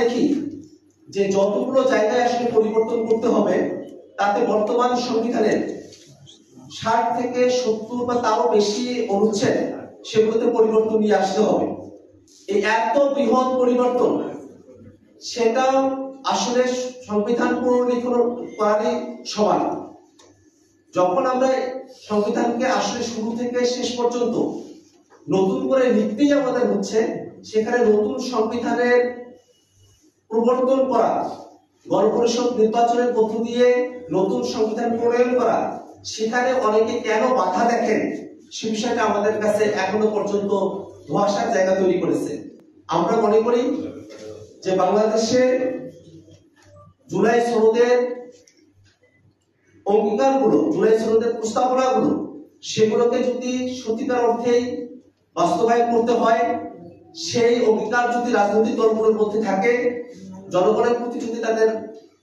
দেখি যে যতগুলো জায়গায় আসলে পরিবর্তন করতে হবে তাতে বর্তমান সংবিধানের 60 থেকে 70 বা তারও বেশি অনুচ্ছেদ সেগুলোতে পরিবর্তন নিয়ে আসতে হবে। এই এত বৃহৎ পরিবর্তন সেটা আসলে সংবিধান পুনর্লিখন করারই সমান। যখন আমরা সংবিধানকে আসলে শুরু থেকে শেষ পর্যন্ত নতুন করে লিখতেই আমাদের হচ্ছে, সেখানে নতুন সংবিধানের প্রবর্তন করা, গণপরিষদ নির্বাচনের মধ্য দিয়ে নতুন সংবিধান প্রণয়ন করা, সেখানে অনেকে কেন বাধা দেখেন সে বিষয়টা আমাদের কাছে এখনো পর্যন্ত ধোঁয়াশার জায়গা তৈরি করেছে। আমরা মনে করি যে বাংলাদেশের জুলাই সনদের অঙ্গীকারগুলো, জুলাই সনদের প্রস্তাবনাগুলো, সেগুলোকে যদি সত্যিকার অর্থেই বাস্তবায়ন করতে হয়, সেই অঙ্গীকার যদি রাজনৈতিক দলগুলোর মধ্যে থাকে, জনগণের প্রতি যদি তাদের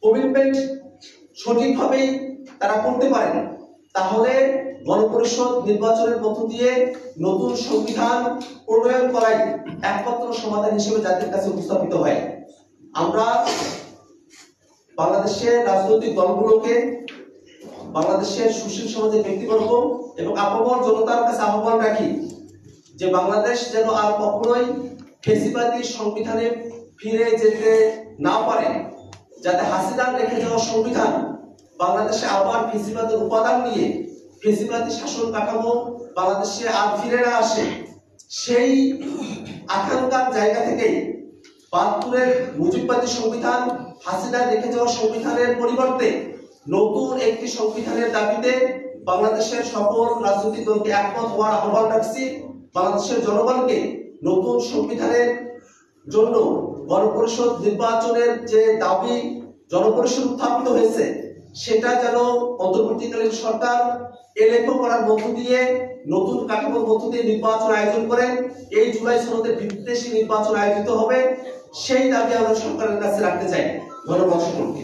কমিটমেন্ট সঠিকভাবেই তারা করতে পারেন, তাহলে গণপরিষদ নির্বাচনের মধ্য দিয়ে নতুন সংবিধান প্রণয়ন করাই একমাত্র সমাধান হিসেবে জাতির কাছে উপস্থাপিত হয়। আমরা বাংলাদেশের রাজনৈতিক দলগুলোকে, বাংলাদেশের সুশীল সমাজের ব্যক্তিবর্গ এবং আপামর জনতার কাছে আহ্বান রাখি যে বাংলাদেশ যেন আর কখনোই ফ্যাসিবাদী সংবিধানে ফিরে যেতে না পারে, যাতে হাসিনার রেখে যাওয়া সংবিধান বাংলাদেশে আবার ফ্যাসিবাদের উপাদান নিয়ে ফ্যাসিবাদী শাসন কাঠামো বাংলাদেশে আর ফিরে না আসে, সেই আকাঙ্ক্ষার জায়গা থেকেই ৭২-এর মুজিববাদী সংবিধান, হাসিনার রেখে যাওয়া সংবিধানের পরিবর্তে নতুন একটি সংবিধানের দাবিতে বাংলাদেশের সকল রাজনৈতিক দলকে একমত হওয়ার আহ্বান রাখছি। বাংলাদেশের জনগণকে নতুন সংবিধানের জন্য গণপরিষদ নির্বাচনের যে দাবি জনপরিষদ উত্থাপিত হয়েছে, সেটা যেন অন্তর্বর্তীকালীন সরকার এলেখো করার মধ্য দিয়ে নতুন কাঠামোর মধ্য দিয়ে নির্বাচন আয়োজন করে এই জুলাই সনদের ভিত্তিতে সেই নির্বাচন আয়োজিত হবে, সেই দাবি আমরা সরকারের কাছে রাখতে চাই। ধন্যবাদ সকলকে।